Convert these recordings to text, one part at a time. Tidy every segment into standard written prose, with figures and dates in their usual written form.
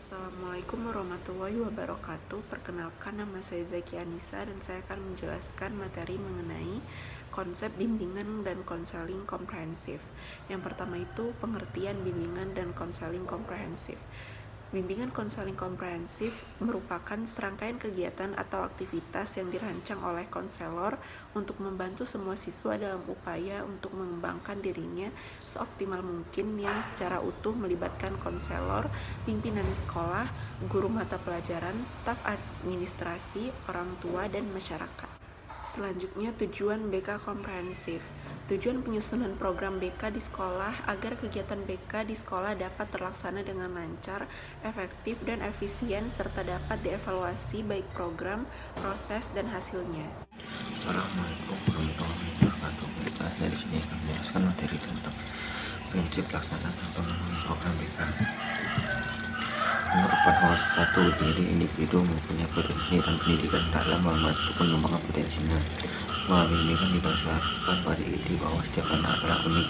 Assalamualaikum warahmatullahi wabarakatuh. Perkenalkan, nama saya Zaki Anissa dan saya akan menjelaskan materi mengenai konsep bimbingan dan konseling komprehensif. Yang pertama itu pengertian bimbingan dan konseling komprehensif. Bimbingan konseling komprehensif merupakan serangkaian kegiatan atau aktivitas yang dirancang oleh konselor untuk membantu semua siswa dalam upaya untuk mengembangkan dirinya seoptimal mungkin, yang secara utuh melibatkan konselor, pimpinan sekolah, guru mata pelajaran, staf administrasi, orang tua, dan masyarakat. Selanjutnya, tujuan BK komprehensif. Tujuan penyusunan program BK di sekolah agar kegiatan BK di sekolah dapat terlaksana dengan lancar, efektif, dan efisien, serta dapat dievaluasi baik program, proses, dan hasilnya. Assalamualaikum warahmatullahi wabarakatuh. Saya di sini akan menjelaskan materi tentang prinsip pelaksanaan pengembangan program BK. Menurut bahwa satu diri individu mempunyai potensi dan pendidikan dalam membantu pengembangan potensinya. Bimbingan didasarkan pada ide bahwa setiap anak adalah unik.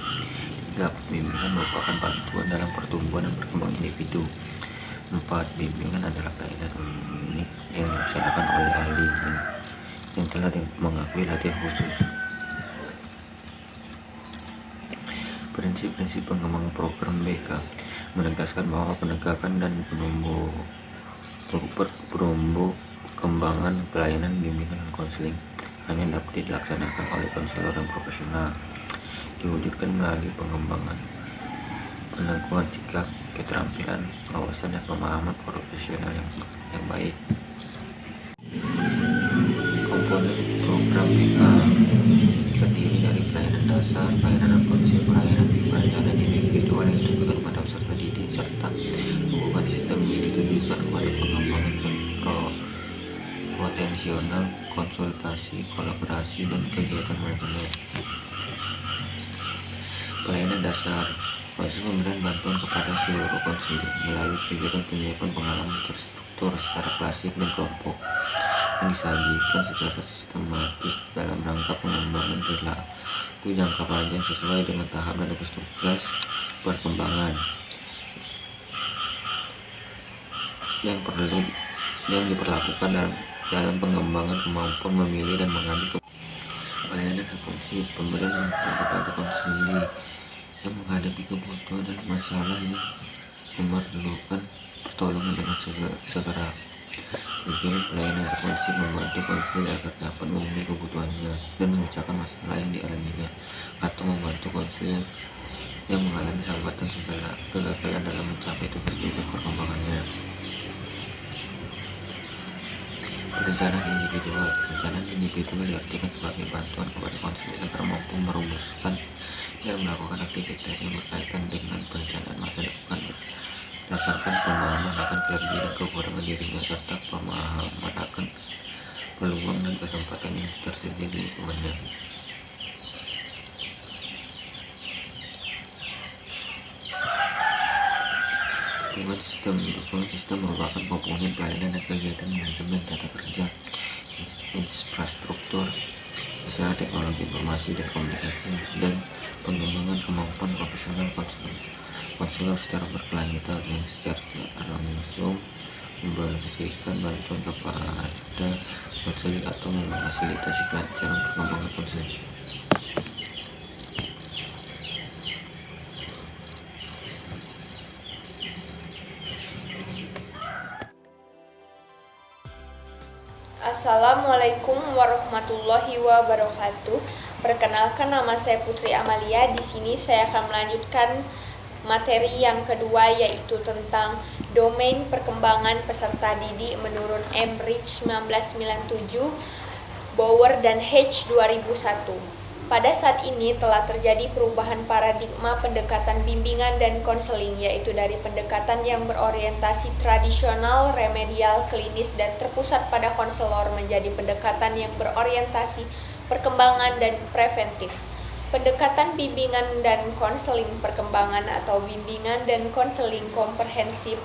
3. Bimbingan merupakan bantuan dalam pertumbuhan dan perkembangan individu. 4. Bimbingan adalah pelayanan unik yang dilaksanakan oleh ahli yang telah mengakui latihan khusus. Prinsip-prinsip pengembangan program BK menegaskan bahwa penegakan dan perkembangan pelayanan bimbingan dan konseling hanya dapat dilaksanakan oleh konselor yang profesional, diwujudkan melalui pengembangan peneguhan sikap, keterampilan, wawasan, dan pemahaman profesional yang baik. Komponen program BK terdiri dari pelayanan dasar, pelayanan konsep, pelayanan perencanaan individual yang ditujukan pada peserta didik, serta dukungan sistem yang ditujukan kepada pengembangan potensional, konsultasi, kolaborasi, dan kegiatan manajemen. Pelayanan dasar, proses pemberian bantuan kepada seluruh konselor melalui kegiatan penyiapan pengalaman terstruktur secara klasik dan kelompok yang disajikan secara sistematis dalam rangka pengembangan perilaku jangka panjang sesuai dengan tahap dan tugas perkembangan yang diperlakukan dalam pengembangan kemampuan memilih dan mengambil keputusan. Pelayanan refleksi, pemberian bantuan kepada konselor yang menghadapi kebutuhan dan masalah yang memerlukan pertolongan dengan segera. Tujuan pelayanan refleksi membantu konselor agar dapat memenuhi kebutuhannya dan memecahkan masalah yang dialaminya, atau membantu konselor yang mengalami hambatan kegagalan dalam mencapai tugas-tugas perkembangannya. Perencanaan individual diartikan sebagai bantuan kepada konselor agar mampu merumuskan dan melakukan aktivitas yang berkaitan dengan perencanaan masa depan berdasarkan pemahaman akan kelebihan dan kekurangan dirinya, serta pemahaman akan peluang dan kesempatan yang tersedia di lingkungannya. Dukungan sistem merupakan komponen pelayanan dan kegiatan manajemen tata kerja infrastruktur, usaha teknologi informasi dan komunikasi, dan pengembangan kemampuan profesional konselor secara berkelanjutan yang secara langsung memberikan bantuan kepada konselor atau memfasilitasi pelajaran perkembangan konselor. Assalamualaikum warahmatullahi wabarakatuh. Perkenalkan, nama saya Putri Amalia. Di sini saya akan melanjutkan materi yang kedua, yaitu tentang domain perkembangan peserta didik menurut Emrich 1997, Bauer dan H 2001. Pada saat ini telah terjadi perubahan paradigma pendekatan bimbingan dan konseling, yaitu dari pendekatan yang berorientasi tradisional, remedial, klinis, dan terpusat pada konselor menjadi pendekatan yang berorientasi perkembangan dan preventif. Pendekatan bimbingan dan konseling perkembangan atau bimbingan dan konseling komprehensif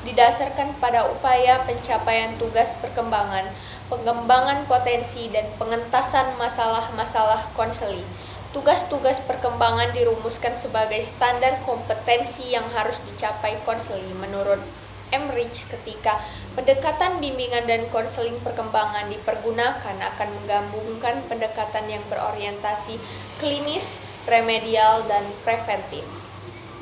didasarkan pada upaya pencapaian tugas perkembangan, pengembangan potensi, dan pengentasan masalah-masalah konseling. Tugas-tugas perkembangan dirumuskan sebagai standar kompetensi yang harus dicapai konseling menurut Emrich ketika pendekatan bimbingan dan konseling perkembangan dipergunakan akan menggabungkan pendekatan yang berorientasi klinis, remedial, dan preventif.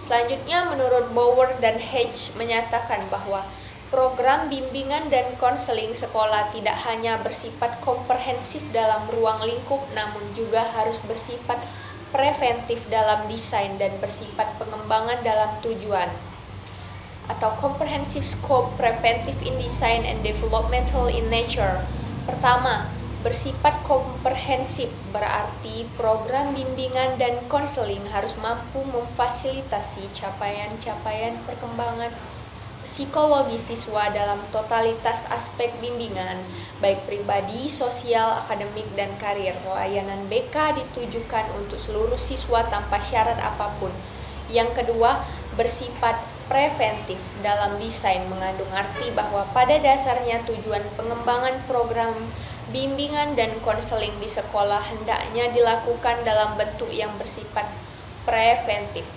Selanjutnya, menurut Bauer dan Hedge menyatakan bahwa program bimbingan dan konseling sekolah tidak hanya bersifat komprehensif dalam ruang lingkup, namun juga harus bersifat preventif dalam desain dan bersifat pengembangan dalam tujuan, atau comprehensive scope, preventive in design and developmental in nature. Pertama, bersifat komprehensif berarti program bimbingan dan konseling harus mampu memfasilitasi capaian-capaian perkembangan psikologi siswa dalam totalitas aspek bimbingan, baik pribadi, sosial, akademik, dan karir. Layanan BK ditujukan untuk seluruh siswa tanpa syarat apapun. Yang kedua, bersifat preventif dalam desain mengandung arti bahwa pada dasarnya tujuan pengembangan program bimbingan dan konseling di sekolah hendaknya dilakukan dalam bentuk yang bersifat preventif.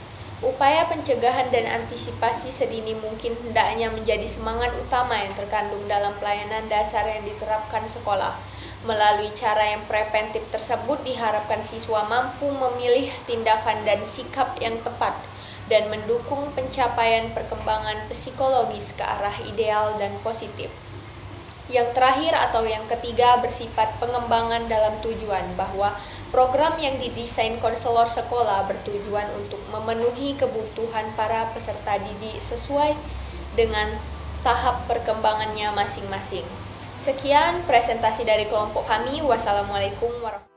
Upaya pencegahan dan antisipasi sedini mungkin hendaknya menjadi semangat utama yang terkandung dalam pelayanan dasar yang diterapkan sekolah. Melalui cara yang preventif tersebut diharapkan siswa mampu memilih tindakan dan sikap yang tepat dan mendukung pencapaian perkembangan psikologis ke arah ideal dan positif. Yang terakhir atau yang ketiga bersifat pengembangan dalam tujuan bahwa program yang didesain konselor sekolah bertujuan untuk memenuhi kebutuhan para peserta didik sesuai dengan tahap perkembangannya masing-masing. Sekian presentasi dari kelompok kami. Wassalamualaikum warahmatullahi wabarakatuh.